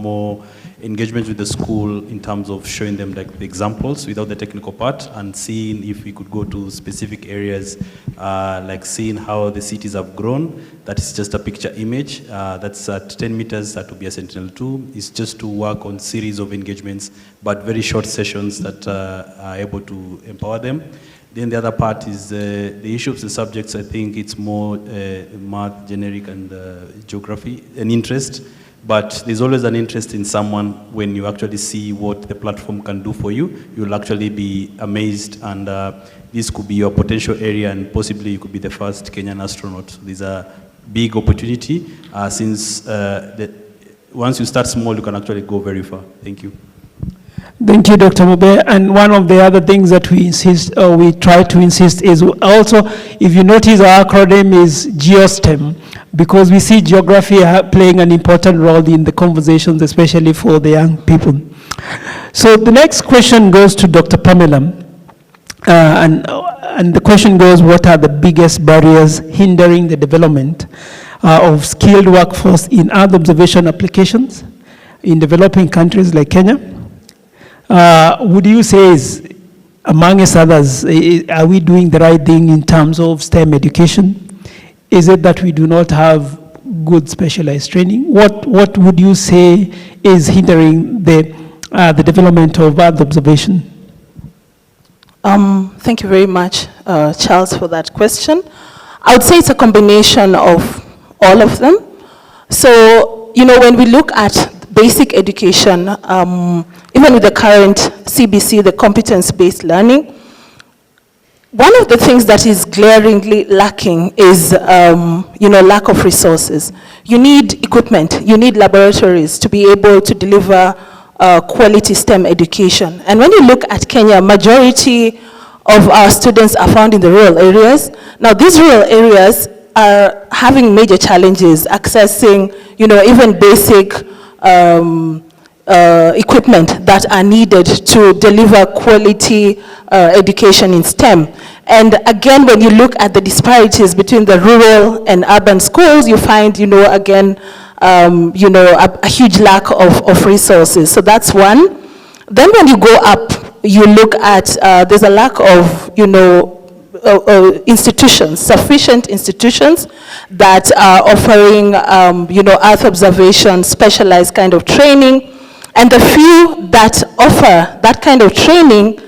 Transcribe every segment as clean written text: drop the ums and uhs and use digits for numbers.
more engagement with the school in terms of showing them like the examples without the technical part, and seeing if we could go to specific areas, like seeing how the cities have grown. That is just a picture image. That's at 10 meters, that will be a Sentinel-2. It's just to work on series of engagements, but very short sessions that are able to empower them. Then the other part is the issue of the subjects. I think it's more math, generic, and geography, an interest. But there's always an interest in someone when you actually see what the platform can do for you. You'll actually be amazed, and this could be your potential area, and possibly you could be the first Kenyan astronaut. There's a big opportunity since once you start small, you can actually go very far. Thank you. Thank you, Dr. Mobe. And one of the other things that we insist, or we try to insist, is also, if you notice, our acronym is GeoSTEM, because we see geography playing an important role in the conversations, especially for the young people. So the next question goes to Dr. Pamela. And the question goes, what are the biggest barriers hindering the development of skilled workforce in Earth observation applications in developing countries like Kenya? Would you say, amongst others, are we doing the right thing in terms of STEM education? Is it that we do not have good specialized training? What would you say is hindering the development of Earth observation? Thank you very much, Charles, for that question. I would say it's a combination of all of them. So, when we look at basic education, even with the current CBC, the competence-based learning, one of the things that is glaringly lacking is, lack of resources. You need equipment, you need laboratories to be able to deliver quality STEM education. And when you look at Kenya, majority of our students are found in the rural areas. Now, these rural areas are having major challenges accessing, even basic equipment that are needed to deliver quality education in STEM. And again, when you look at the disparities between the rural and urban schools, you find, again, a huge lack of resources. So that's one. Then when you go up, you look at, there's a lack of, institutions, sufficient institutions that are offering, Earth observation, specialized kind of training. And the few that offer that kind of training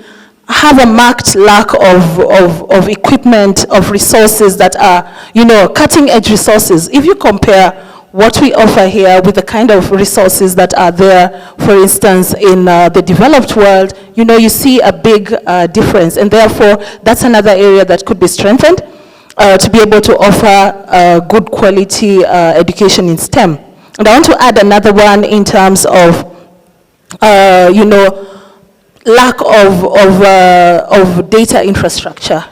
have a marked lack of equipment, of resources that are, cutting edge resources. If you compare what we offer here with the kind of resources that are there, for instance, in the developed world, you see a big difference. And therefore, that's another area that could be strengthened to be able to offer good quality education in STEM. And I want to add another one in terms of, lack of data infrastructure,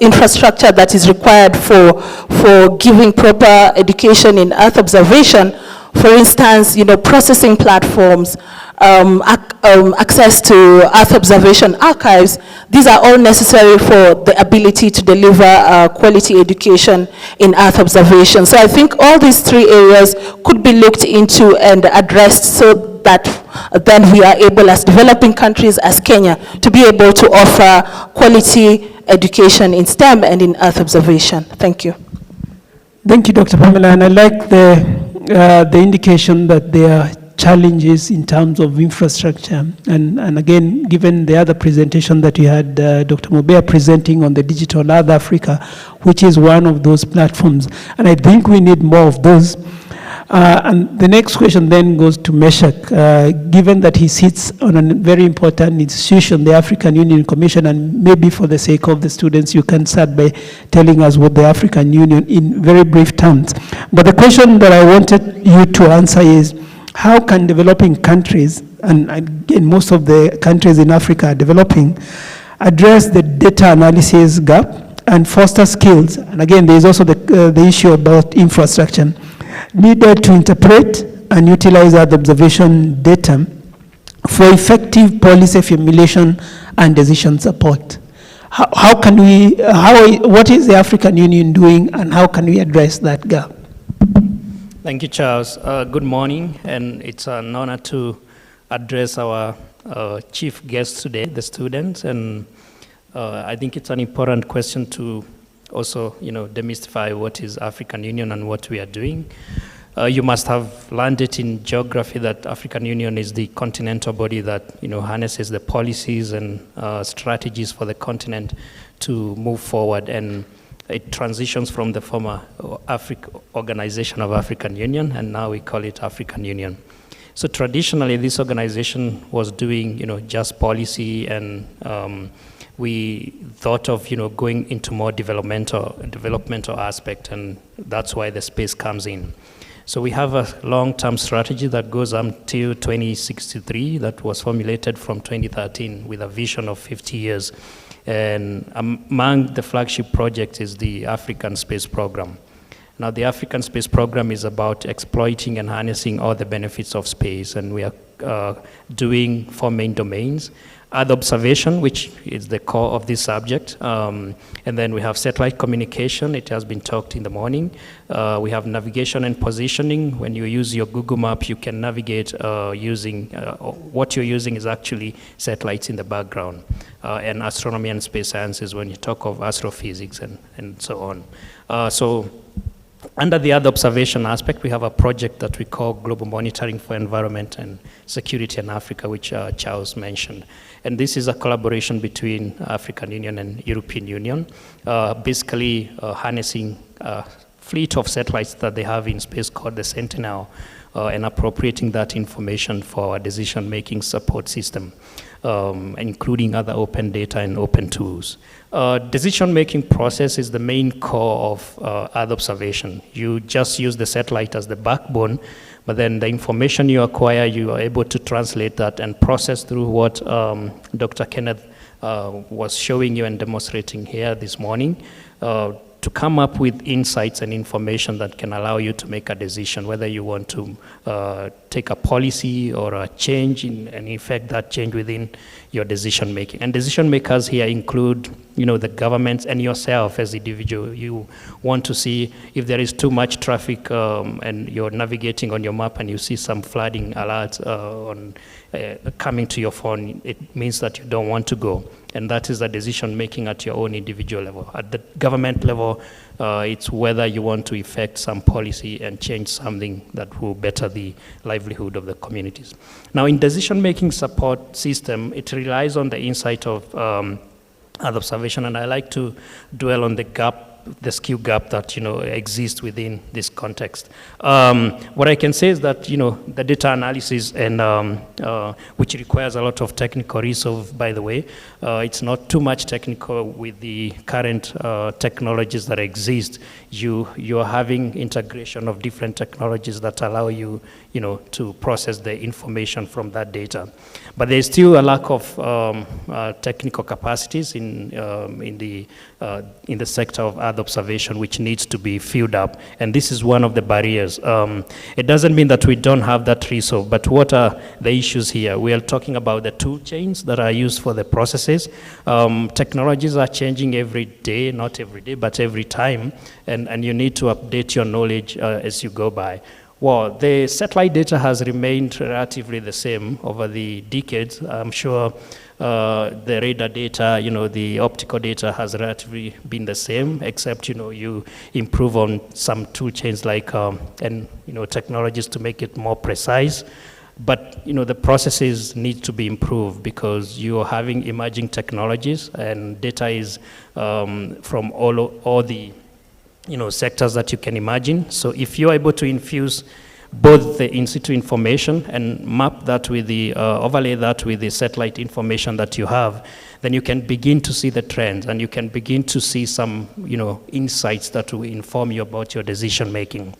infrastructure that is required for giving proper education in Earth observation. For instance, processing platforms, access to Earth observation archives. These are all necessary for the ability to deliver quality education in Earth observation. So I think all these three areas could be looked into and addressed so that then we are able, as developing countries, as Kenya, to be able to offer quality education in STEM and in Earth observation. Thank you. Thank you, Dr. Pamela. And I like the indication that there are challenges in terms of infrastructure. And again, given the other presentation that you had, Dr. Mobea presenting on the Digital Earth Africa, which is one of those platforms. And I think we need more of those. And the next question then goes to Meshach. Given that he sits on a very important institution, the African Union Commission, and maybe for the sake of the students, you can start by telling us what the African Union in very brief terms. But the question that I wanted you to answer is, how can developing countries, and again, most of the countries in Africa are developing, address the data analysis gap and foster skills? And again, there's also the issue about infrastructure needed to interpret and utilize Earth observation data for effective policy formulation and decision support. What is the African Union doing, and how can we address that gap? Thank you, Charles. Good morning, and it's an honor to address our chief guest today, the students, and I think it's an important question to also, demystify what is African Union and what we are doing. You must have learned it in geography that African Union is the continental body that, harnesses the policies and strategies for the continent to move forward, and it transitions from the former Organization of African Union, and now we call it African Union. So traditionally, this organization was doing, just policy, and we thought of, going into more developmental aspect, and that's why the space comes in. So we have a long-term strategy that goes until 2063 that was formulated from 2013 with a vision of 50 years. And among the flagship projects is the African Space Program. Now, the African Space Program is about exploiting and harnessing all the benefits of space, and we are doing 4 main domains. Earth observation, which is the core of this subject, and then we have satellite communication. It has been talked in the morning. We have navigation and positioning. When you use your Google map, you can navigate using, what you're using is actually satellites in the background, and astronomy and space sciences when you talk of astrophysics and so on. So under the Earth observation aspect, we have a project that we call Global Monitoring for Environment and Security in Africa, which Charles mentioned. And this is a collaboration between African Union and European Union, basically harnessing a fleet of satellites that they have in space called the Sentinel, and appropriating that information for our decision-making support system, including other open data and open tools. Decision-making process is the main core of Earth observation. You just use the satellite as the backbone, but then the information you acquire, you are able to translate that and process through what Dr. Kenneth was showing you and demonstrating here this morning, to come up with insights and information that can allow you to make a decision, whether you want to take a policy or a change and effect that change within your decision making. And decision makers here include, the governments and yourself as individual. You want to see if there is too much traffic and you're navigating on your map and you see some flooding alerts coming to your phone, it means that you don't want to go. And that is the decision making at your own individual level. At the government level, it's whether you want to effect some policy and change something that will better the livelihood of the communities. Now, in decision-making support system, it relies on the insight of Earth observation, and I like to dwell on the skill gap that exists within this context. What I can say is that the data analysis and which requires a lot of technical resource. By the way, it's not too much technical with the current technologies that exist. You're having integration of different technologies that allow you to process the information from that data. But there's still a lack of technical capacities in the sector of Earth observation, which needs to be filled up, and this is one of the barriers. It doesn't mean that we don't have that resource, but what are the issues here? We are talking about the tool chains that are used for the processes. Technologies are changing every day, not every day, but every time, and you need to update your knowledge as you go by. Well, the satellite data has remained relatively the same over the decades. I'm sure the radar data, the optical data has relatively been the same, except, you improve on some tool chains like, technologies to make it more precise. But, the processes need to be improved because you're having emerging technologies and data is from all the sectors that you can imagine. So if you're able to infuse both the in situ information and map that with the, overlay that with the satellite information that you have, then you can begin to see the trends and you can begin to see some, insights that will inform you about your decision making.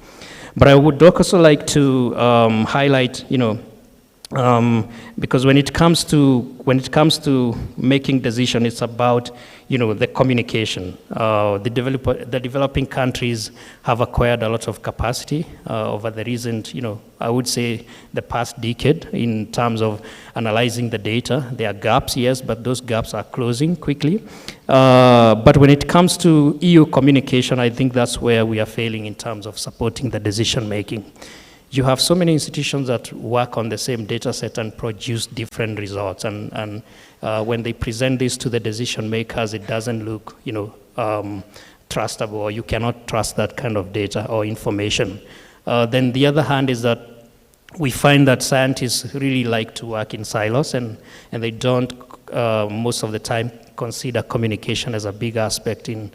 But I would also like to highlight, Because when it comes to making decision, it's about the communication. The developing countries have acquired a lot of capacity over the recent, I would say the past decade in terms of analyzing the data. There are gaps, yes, but those gaps are closing quickly. But when it comes to EU communication, I think that's where we are failing in terms of supporting the decision making. You have so many institutions that work on the same data set and produce different results. And when they present this to the decision makers, it doesn't look, trustable, or you cannot trust that kind of data or information. Then the other hand is that we find that scientists really like to work in silos, and they don't, most of the time, consider communication as a big aspect in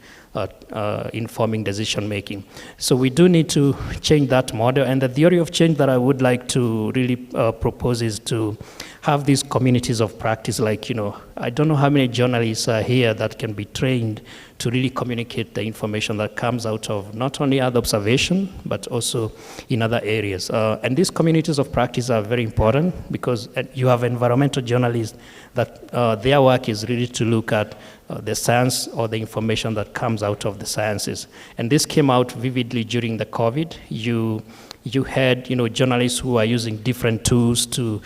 informing decision making. So we do need to change that model, and the theory of change that I would like to really propose is to have these communities of practice. Like, I don't know how many journalists are here that can be trained to really communicate the information that comes out of not only Earth observation, but also in other areas. And these communities of practice are very important because you have environmental journalists that their work is really to look at the science or the information that comes out of the sciences. And this came out vividly during the COVID. You had journalists who are using different tools to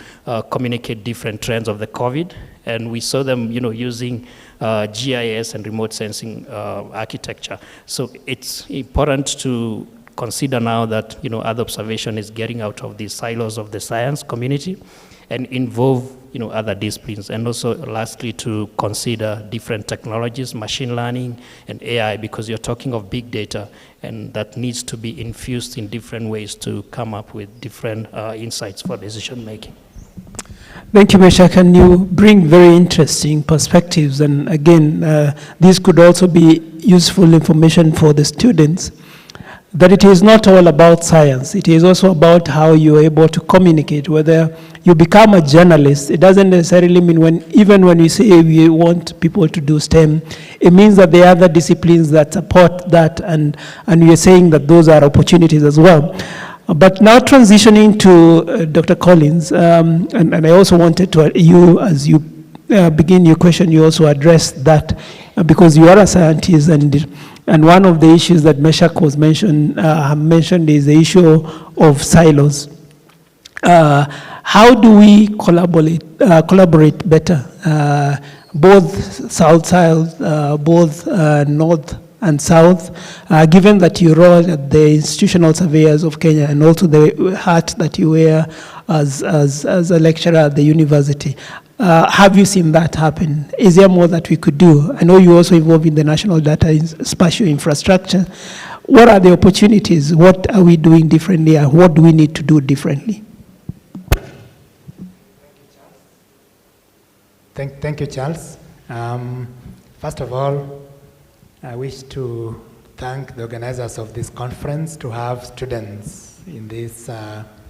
communicate different trends of the COVID, and we saw them using GIS and remote sensing architecture. So it's important to consider now that Earth observation is getting out of these silos of the science community and involve other disciplines, and also lastly to consider different technologies, machine learning and AI, because you're talking of big data, and that needs to be infused in different ways to come up with different insights for decision making. Thank you, Meshach. And you bring very interesting perspectives, and again, this could also be useful information for the students, that it is not all about science. It is also about how you're able to communicate. Whether you become a journalist, it doesn't necessarily mean even when we say we want people to do STEM, it means that there are other disciplines that support that, and we are saying that those are opportunities as well. But now transitioning to Dr. Collins, and I also wanted to, as you begin your question, you also address that because you are a scientist, and one of the issues that Meshach was mentioned is the issue of silos. How do we collaborate better, both south-south, both north and south, given that you role at the Institutional Surveyors of Kenya and also the hat that you wear as a lecturer at the university? Have you seen that happen? Is there more that we could do? I know you're also involved in the national data spatial infrastructure. What are the opportunities? What are we doing differently, and what do we need to do differently? Thank you, Charles. First of all, I wish to thank the organizers of this conference to have students in this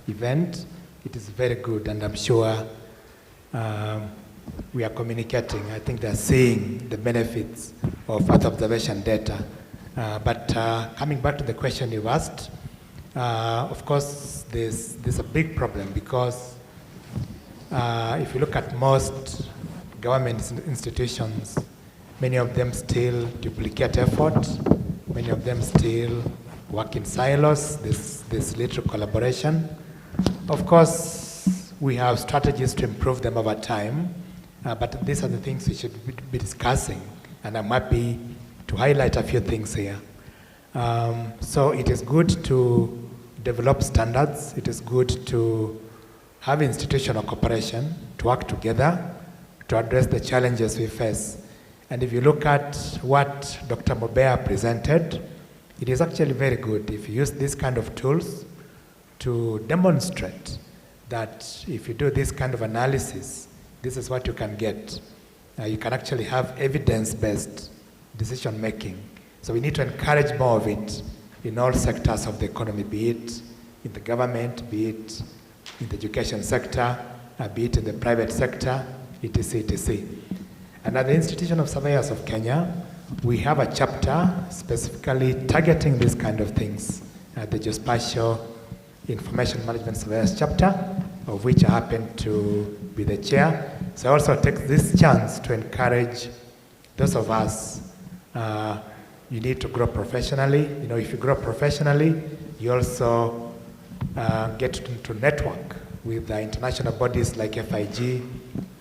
event. It is very good, and I'm sure we are communicating. I think they're seeing the benefits of Earth observation data. But coming back to the question you asked, of course, there's a big problem because if you look at most government institutions, many of them still duplicate effort. Many of them still work in silos. There's little collaboration. Of course, we have strategies to improve them over time, but these are the things we should be discussing, and I'm happy to highlight a few things here. So it is good to develop standards. It is good to have institutional cooperation, to work together, to address the challenges we face. And if you look at what Dr. Mobea presented, it is actually very good if you use these kind of tools to demonstrate that if you do this kind of analysis, this is what you can get. You can actually have evidence-based decision making. So we need to encourage more of it in all sectors of the economy, be it in the government, be it in the education sector, be it in the private sector, etc., etc. And at the Institution of Surveyors of Kenya, we have a chapter specifically targeting these kind of things, the Geospatial Information Management Surveyors chapter, of which I happen to be the chair. So I also take this chance to encourage those of us, you need to grow professionally. You know, if you grow professionally, you also get to network with the international bodies like FIG,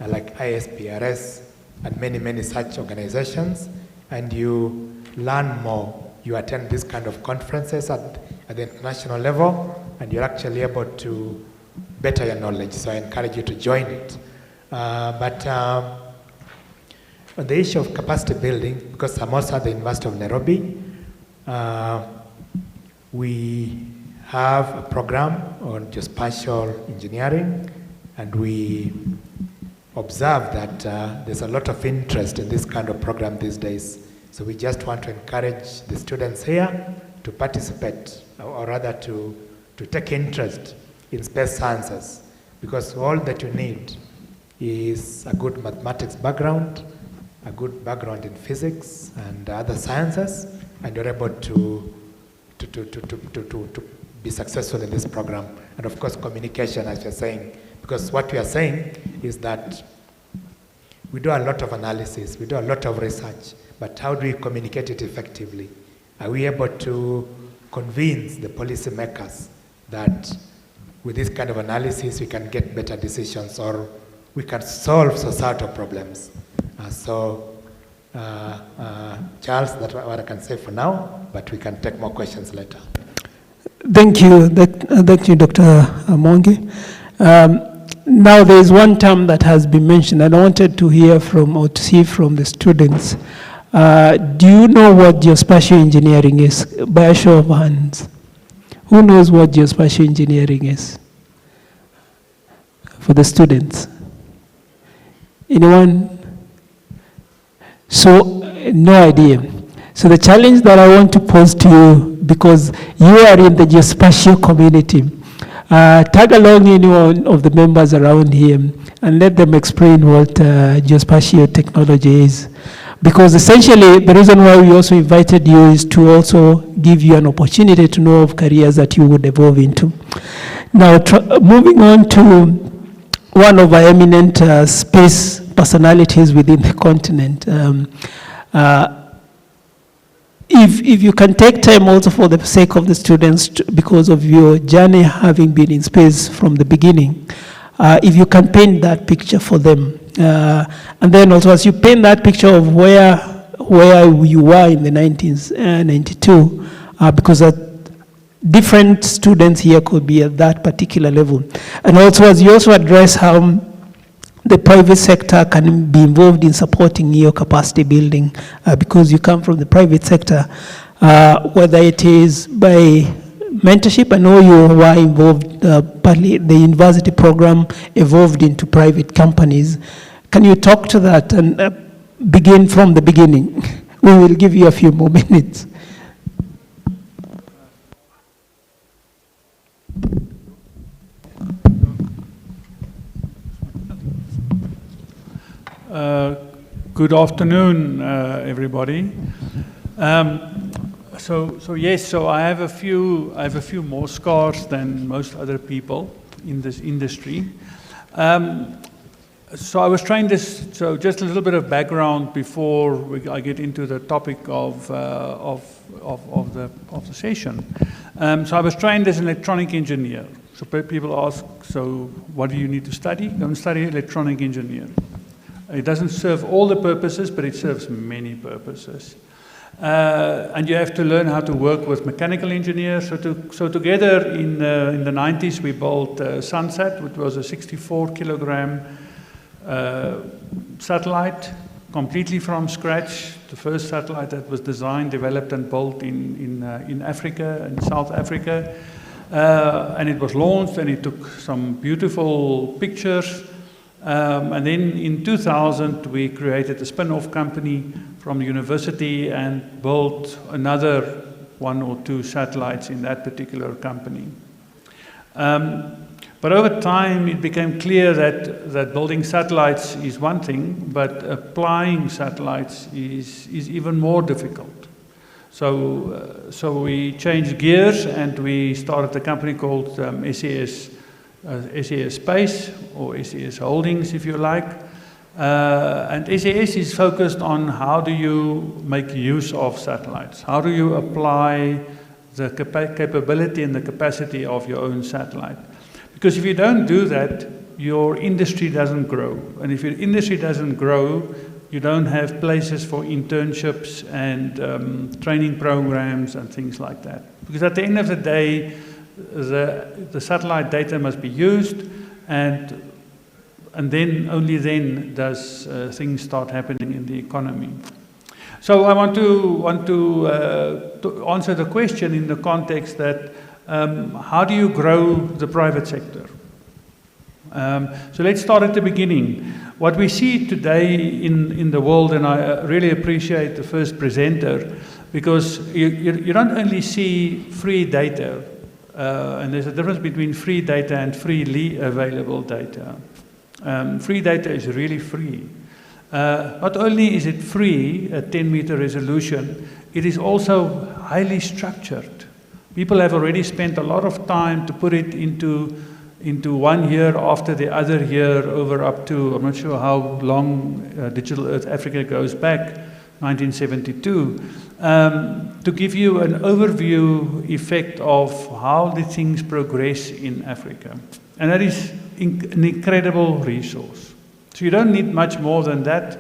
like ISPRS, and many, many such organizations, and you learn more. You attend these kind of conferences at the international level, and you're actually able to better your knowledge. So I encourage you to join it. But on the issue of capacity building, because I'm also at the University of Nairobi, we have a program on geospatial engineering, and we observe that there's a lot of interest in this kind of program these days. So we just want to encourage the students here to participate, or rather to take interest in space sciences, because all that you need is a good mathematics background, a good background in physics and other sciences, and you're able to be successful in this program. And of course, communication, as you're saying, because what we are saying is that we do a lot of analysis, we do a lot of research, but how do we communicate it effectively? Are we able to convince the policymakers that with this kind of analysis we can get better decisions, or we can solve societal problems? Charles, that's what I can say for now, but we can take more questions later. Thank you, Dr. Monge. Now there is one term that has been mentioned, and I wanted to hear from, or to see from the students. Do you know what geospatial engineering is? By a show of hands. Who knows what geospatial engineering is? For the students. Anyone? So, no idea. So the challenge that I want to pose to you, because you are in the geospatial community, tag along any one of the members around here and let them explain what geospatial technology is. Because essentially, the reason why we also invited you is to also give you an opportunity to know of careers that you would evolve into. Now, moving on to one of our eminent space personalities within the continent. If you can take time also for the sake of the students, because of your journey having been in space from the beginning, if you can paint that picture for them. And then also as you paint that picture of where you were in the 1992, because different students here could be at that particular level. And also as you also address how the private sector can be involved in supporting your capacity building, because you come from the private sector, whether it is by mentorship. I know you were involved, partly the university program evolved into private companies. Can you talk to that and begin from the beginning? We will give you a few more minutes. Good afternoon, everybody. So yes, I have a few more scars than most other people in this industry. So I was trained this. So just a little bit of background before I get into the topic of the session. So I was trained as an electronic engineer. So people ask, so what do you need to study? Go and study electronic engineering. It doesn't serve all the purposes, but it serves many purposes. And you have to learn how to work with mechanical engineers. So together in the 90s, we built Sunsat, which was a 64-kilogram satellite, completely from scratch. The first satellite that was designed, developed, and built in Africa, in South Africa. And it was launched, and it took some beautiful pictures. And then in 2000, we created a spin-off company from the university and built another 1 or 2 satellites in that particular company. But over time, it became clear that building satellites is one thing, but applying satellites is even more difficult. So we changed gears and we started a company called SES SES Space, or SES Holdings, if you like. And SES is focused on how do you make use of satellites? How do you apply the capability and the capacity of your own satellite? Because if you don't do that, your industry doesn't grow. And if your industry doesn't grow, you don't have places for internships and training programs and things like that. Because at the end of the day, the satellite data must be used, and then only then does things start happening in the economy. So I want to answer the question in the context that how do you grow the private sector? So let's start at the beginning. What we see today in the world, and I really appreciate the first presenter, because you don't only see free data, and there's a difference between free data and freely available data. Free data is really free. Not only is it free at 10-meter resolution, it is also highly structured. People have already spent a lot of time to put it into 1 year after the other year, over up to, I'm not sure how long Digital Earth Africa goes back, 1972, to give you an overview effect of how the things progress in Africa. And that is an incredible resource. So you don't need much more than that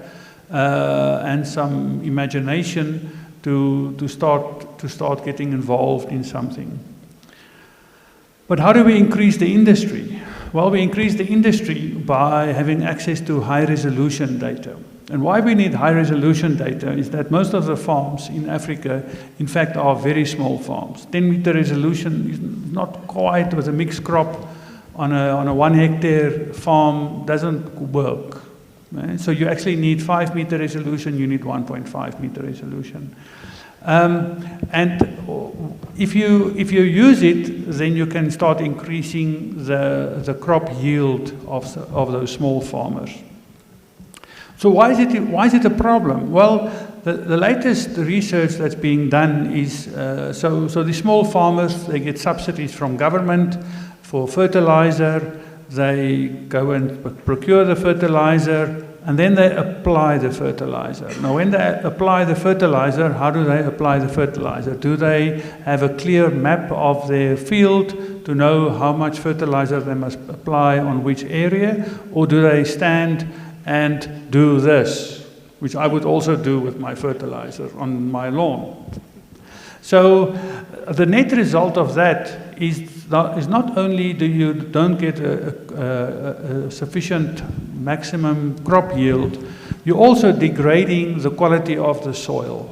and some imagination to start getting involved in something. But how do we increase the industry? Well, we increase the industry by having access to high-resolution data. And why we need high-resolution data is that most of the farms in Africa, in fact, are very small farms. 10-meter resolution is not quite, with a mixed crop on a 1-hectare farm doesn't work. Right? So you actually need 5-meter resolution, you need 1.5-meter resolution. And if you use it, then you can start increasing the crop yield of those small farmers. So why is it a problem? Well, the latest research that's being done is, so the small farmers, they get subsidies from government for fertilizer, they go and procure the fertilizer, and then they apply the fertilizer. Now, when they apply the fertilizer, how do they apply the fertilizer? Do they have a clear map of their field to know how much fertilizer they must apply on which area? Or do they stand and do this, which I would also do with my fertilizer on my lawn? So the net result of that is not only do you don't get a sufficient maximum crop yield, you're also degrading the quality of the soil.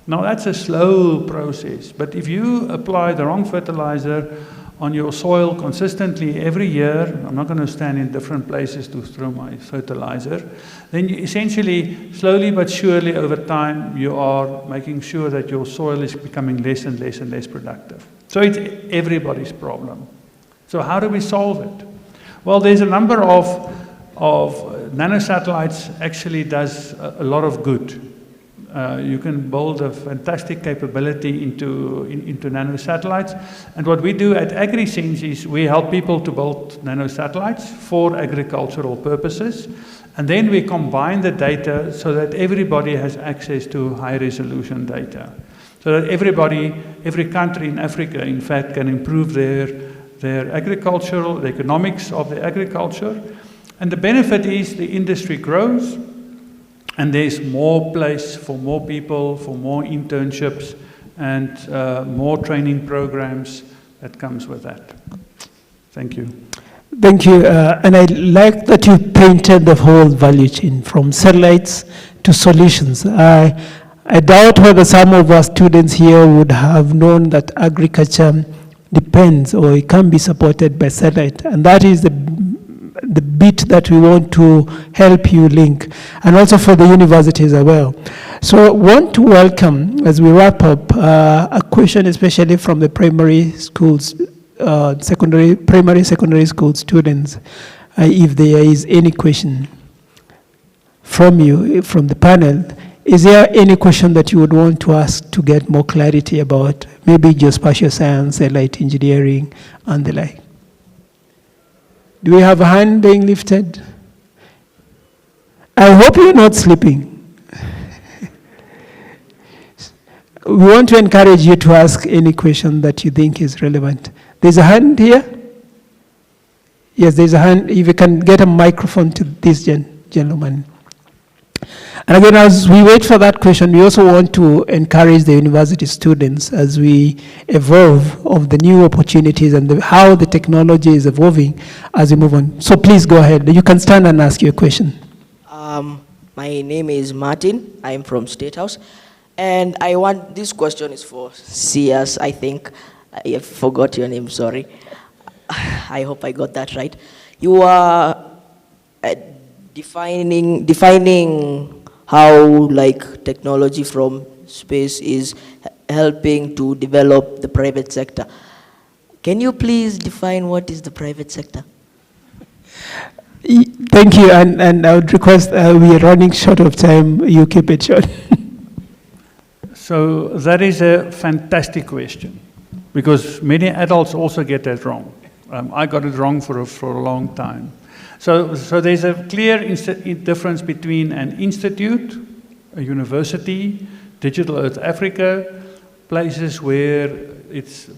Now that's a slow process, but if you apply the wrong fertilizer on your soil consistently every year, I'm not going to stand in different places to throw my fertilizer, then you essentially, slowly but surely over time, you are making sure that your soil is becoming less and less and less productive. So it's everybody's problem. So how do we solve it? Well, there's a number of nanosatellites actually does a lot of good. You can build a fantastic capability into nanosatellites. And what we do at AgriSense is we help people to build nanosatellites for agricultural purposes. And then we combine the data so that everybody has access to high-resolution data. So that every country in Africa, in fact, can improve their agricultural, the economics of the agriculture. And the benefit is the industry grows, and there's more place for more people, for more internships, and more training programs that comes with that. Thank you. Thank you. And I like that you painted the whole value chain from satellites to solutions. I doubt whether some of our students here would have known that agriculture depends, or it can be supported by satellite, and that is the bit that we want to help you link, and also for the universities as well. So I want to welcome, as we wrap up, a question especially from the primary schools, primary, secondary school students, if there is any question from you, from the panel. Is there any question that you would want to ask to get more clarity about maybe geospatial science, satellite engineering, and the like? Do we have a hand being lifted? I hope you're not sleeping. We want to encourage you to ask any question that you think is relevant. There's a hand here? Yes, there's a hand. If you can get a microphone to this gentleman. And again, as we wait for that question, we also want to encourage the university students as we evolve of the new opportunities and how the technology is evolving as we move on. So please go ahead. You can stand and ask your question. My name is Martin. I'm from State House. And this question is for CS, I think. I forgot your name, sorry. I hope I got that right. You are defining how like technology from space is helping to develop the private sector. Can you please define what is the private sector? Thank you, and I would request, we are running short of time, you keep it short. So that is a fantastic question, because many adults also get that wrong. I got it wrong for a long time. So there's a clear difference between an institute, a university, Digital Earth Africa, places where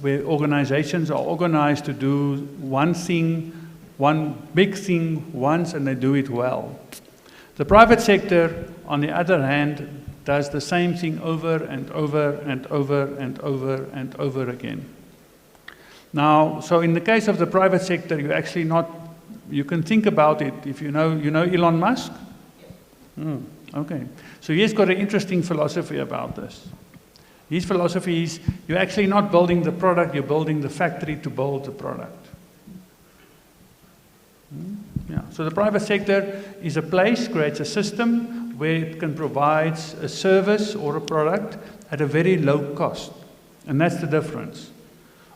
organizations are organized to do one thing, one big thing once, and they do it well. The private sector, on the other hand, does the same thing over and over and over and over and over again. Now, so in the case of the private sector, you can think about it. If you know Elon Musk? Okay. So he's got an interesting philosophy about this. His philosophy is, you're actually not building the product, you're building the factory to build the product. Yeah. So the private sector is a place, creates a system where it can provide a service or a product at a very low cost. And that's the difference.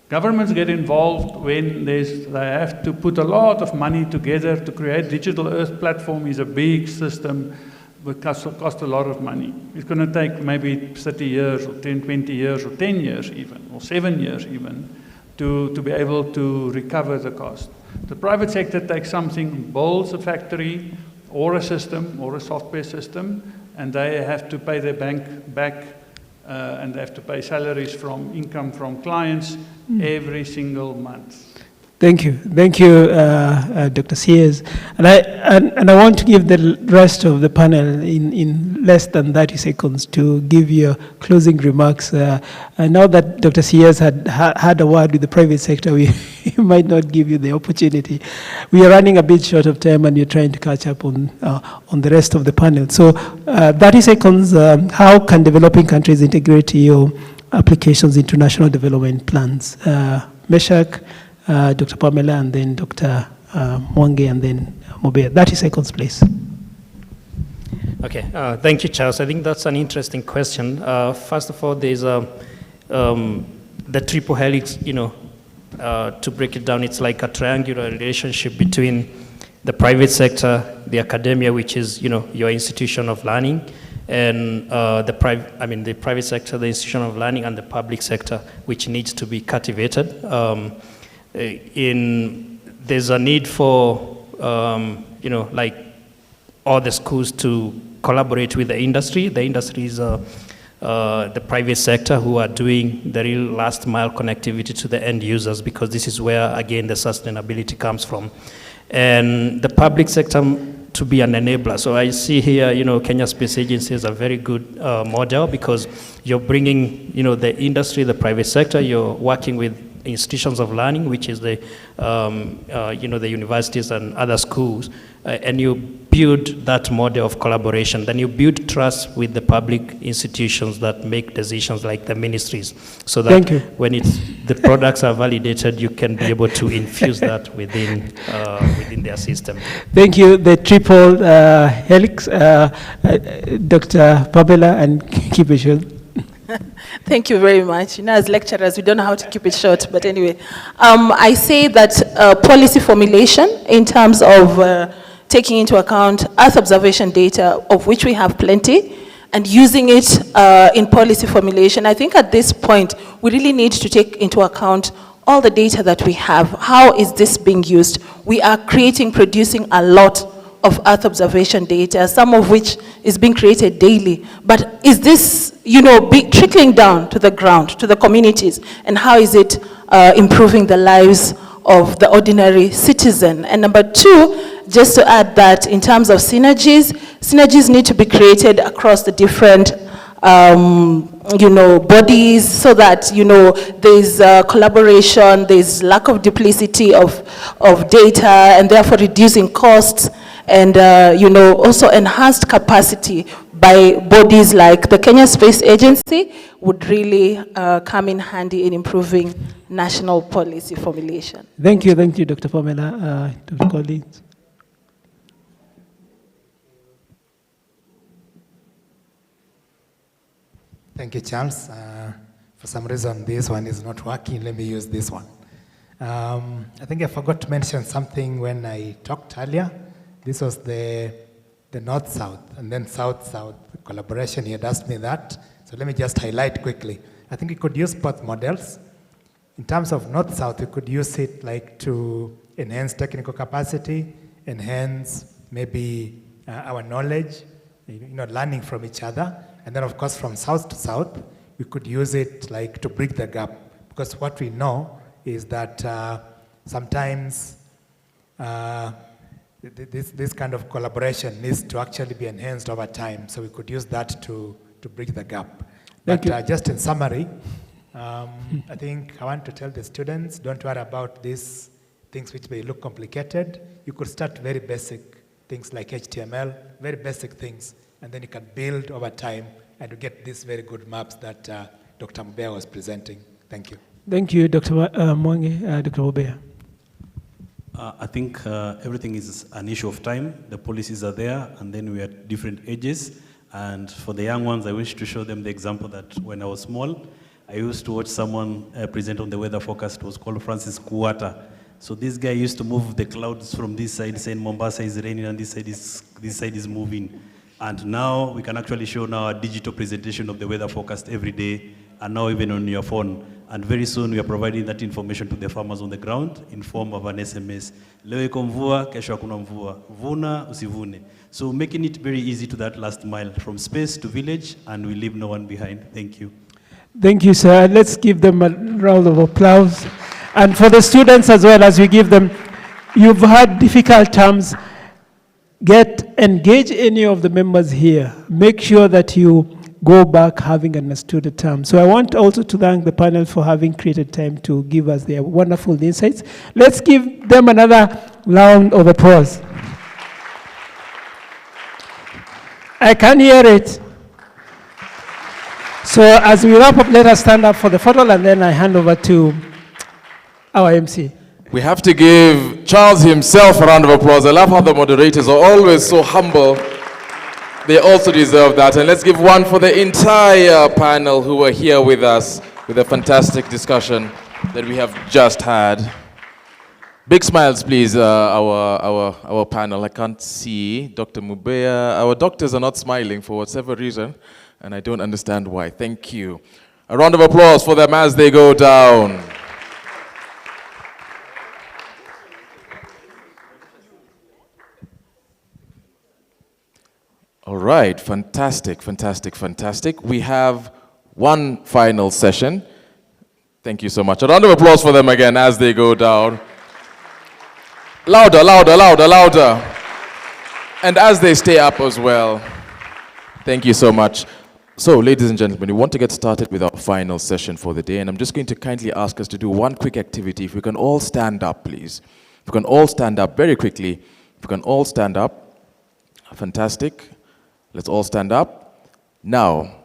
Governments get involved when they have to put a lot of money together to create. Digital Earth platform is a big system, but cost a lot of money. It's going to take maybe 30 years or 10, 20 years or 10 years even, or 7 years even, to be able to recover the cost. The private sector takes something, builds a factory or a system or a software system, and they have to pay their bank back and they have to pay salaries from income from clients every single month. Thank you, Dr. Sears. And I want to give the rest of the panel in less than 30 seconds to give your closing remarks. I know that Dr. Sears had a word with the private sector. We might not give you the opportunity. We are running a bit short of time, and you're trying to catch up on the rest of the panel. So 30 seconds, how can developing countries integrate your applications into national development plans? Meshach, Dr. Pamela, and then Dr. Mwangi, and then Mobea. 30 seconds, please. Okay, thank you, Charles. I think that's an interesting question. First of all, there's the triple helix, to break it down, it's like a triangular relationship between the private sector, the academia, which is, your institution of learning, and the private sector, the institution of learning, and the public sector, which needs to be cultivated. There's a need for, like all the schools to collaborate with the industry. The industry is the private sector who are doing the real last mile connectivity to the end users, because this is where, again, the sustainability comes from. And the public sector to be an enabler. So I see here, Kenya Space Agency is a very good model, because you're bringing, the industry, the private sector, you're working with institutions of learning, which is the universities and other schools, and you build that model of collaboration. Then you build trust with the public institutions that make decisions, like the ministries, so that when the products are validated, you can be able to infuse that within their system. Thank you. The triple helix, Dr. Pamela, and keep it short. Thank you very much. As lecturers, we don't know how to keep it short, but anyway. I say that policy formulation in terms of taking into account Earth observation data, of which we have plenty, and using it in policy formulation. I think at this point, we really need to take into account all the data that we have, how is this being used? We are producing a lot of Earth observation data, some of which is being created daily. But is this, trickling down to the ground, to the communities, and how is it improving the lives of the ordinary citizen? And number two, just to add that in terms of synergies need to be created across the different bodies, so that, there's collaboration, there's lack of duplicity of data, and therefore reducing costs, and, also enhanced capacity by bodies like the Kenya Space Agency would really come in handy in improving national policy formulation. Thank you, Dr. Pamela. Dr. Collins. Thank you, Charles. For some reason, this one is not working. Let me use this one. I think I forgot to mention something when I talked earlier. This was the North-South and then South-South collaboration. You had asked me that. So let me just highlight quickly. I think we could use both models. In terms of North-South, we could use it like to enhance technical capacity, enhance maybe our knowledge, learning from each other. And then, of course, from South to South, we could use it like to bridge the gap. Because what we know is that sometimes this kind of collaboration needs to actually be enhanced over time. So we could use that to bridge the gap. But just in summary, I think I want to tell the students, don't worry about these things which may look complicated. You could start very basic things like HTML, very basic things, and then you can build over time and you get these very good maps that Dr. Mubea was presenting. Thank you. Thank you, Dr. Mwangi. Dr. Mubea. I think everything is an issue of time. The policies are there, and then we are at different ages. And for the young ones, I wish to show them the example that when I was small, I used to watch someone present on the weather forecast. It was called Francis Kuwata. So this guy used to move the clouds from this side, saying Mombasa is raining, and this side is moving. And now we can actually show now a digital presentation of the weather forecast every day, and now even on your phone. And very soon we are providing that information to the farmers on the ground in form of an SMS. Leo iko mvua, kesho hakuna mvua. Vuna, usivune. So making it very easy to that last mile, from space to village, and we leave no one behind. Thank you. Thank you, sir. Let's give them a round of applause. And for the students as well, as we give them, you've had difficult terms. Engage any of the members here. Make sure that you go back having understood the term. So I want also to thank the panel for having created time to give us their wonderful insights. Let's give them another round of applause. I can hear it. So as we wrap up, let us stand up for the photo, and then I hand over to our MC. We have to give Charles himself a round of applause. I love how the moderators are always so humble. They also deserve that. And let's give one for the entire panel who were here with us with a fantastic discussion that we have just had. Big smiles, please, our panel. I can't see Dr. Mubea. Our doctors are not smiling for whatever reason, and I don't understand why. Thank you. A round of applause for them as they go down. All right, fantastic, fantastic, fantastic. We have one final session. Thank you so much. A round of applause for them again as they go down. Louder, louder, louder, louder. And as they stay up as well. Thank you so much. So, ladies and gentlemen, we want to get started with our final session for the day, and I'm just going to kindly ask us to do one quick activity. If we can all stand up, please. If we can all stand up very quickly. If we can all stand up. Fantastic. Let's all stand up. Now,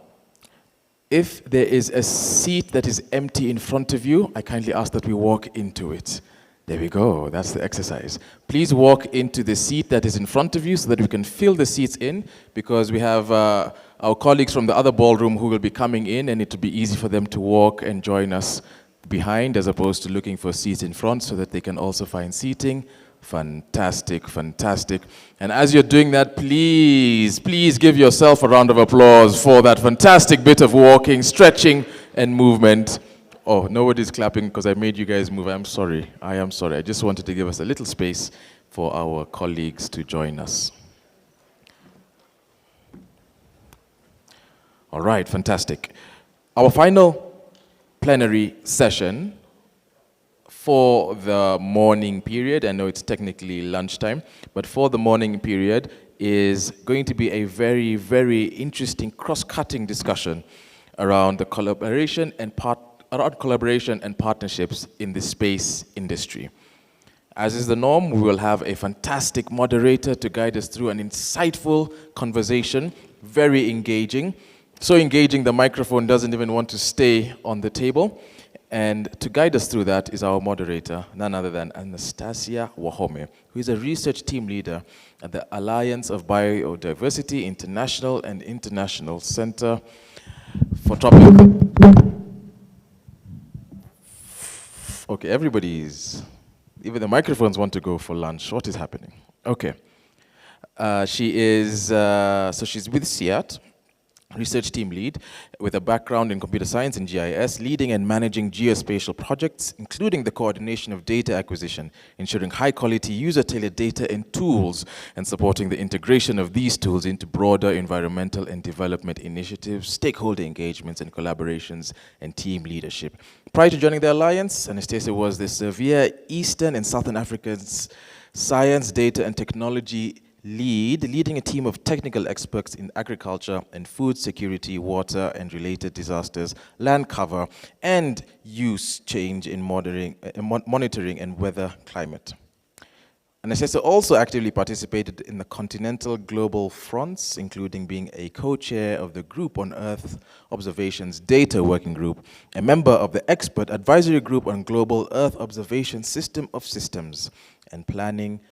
if there is a seat that is empty in front of you, I kindly ask that we walk into it. There we go. That's the exercise. Please walk into the seat that is in front of you so that we can fill the seats in, because we have our colleagues from the other ballroom who will be coming in, and it will be easy for them to walk and join us behind as opposed to looking for seats in front so that they can also find seating. Fantastic, fantastic. And as you're doing that, please give yourself a round of applause for that fantastic bit of walking, stretching, and movement Oh, nobody's clapping because I made you guys move. I'm sorry. I am sorry. I just wanted to give us a little space for our colleagues to join us. All right, fantastic. Our final plenary session for the morning period, I know it's technically lunchtime, but for the morning period is going to be a very, very interesting cross-cutting discussion around the collaboration and partnerships in the space industry. As is the norm, we will have a fantastic moderator to guide us through an insightful conversation, very engaging. So engaging, the microphone doesn't even want to stay on the table. And to guide us through that is our moderator, none other than Anastasia Wahome, who is a research team leader at the Alliance of Biodiversity International and International Center for Tropical. Okay, everybody's, even the microphones want to go for lunch. What is happening? Okay. She's with SIAT, research team lead, with a background in computer science and GIS, leading and managing geospatial projects, including the coordination of data acquisition, ensuring high-quality user-tailored data and tools, and supporting the integration of these tools into broader environmental and development initiatives, stakeholder engagements and collaborations, and team leadership. Prior to joining the Alliance, Anastasia was the Severe Eastern and Southern Africa's Science, Data, and Technology leading a team of technical experts in agriculture and food security, water and related disasters, land cover, and use change in monitoring and weather climate. Anastasia also actively participated in the continental global fronts, including being a co-chair of the Group on Earth Observations Data Working Group, a member of the Expert Advisory Group on Global Earth Observation System of Systems, and planning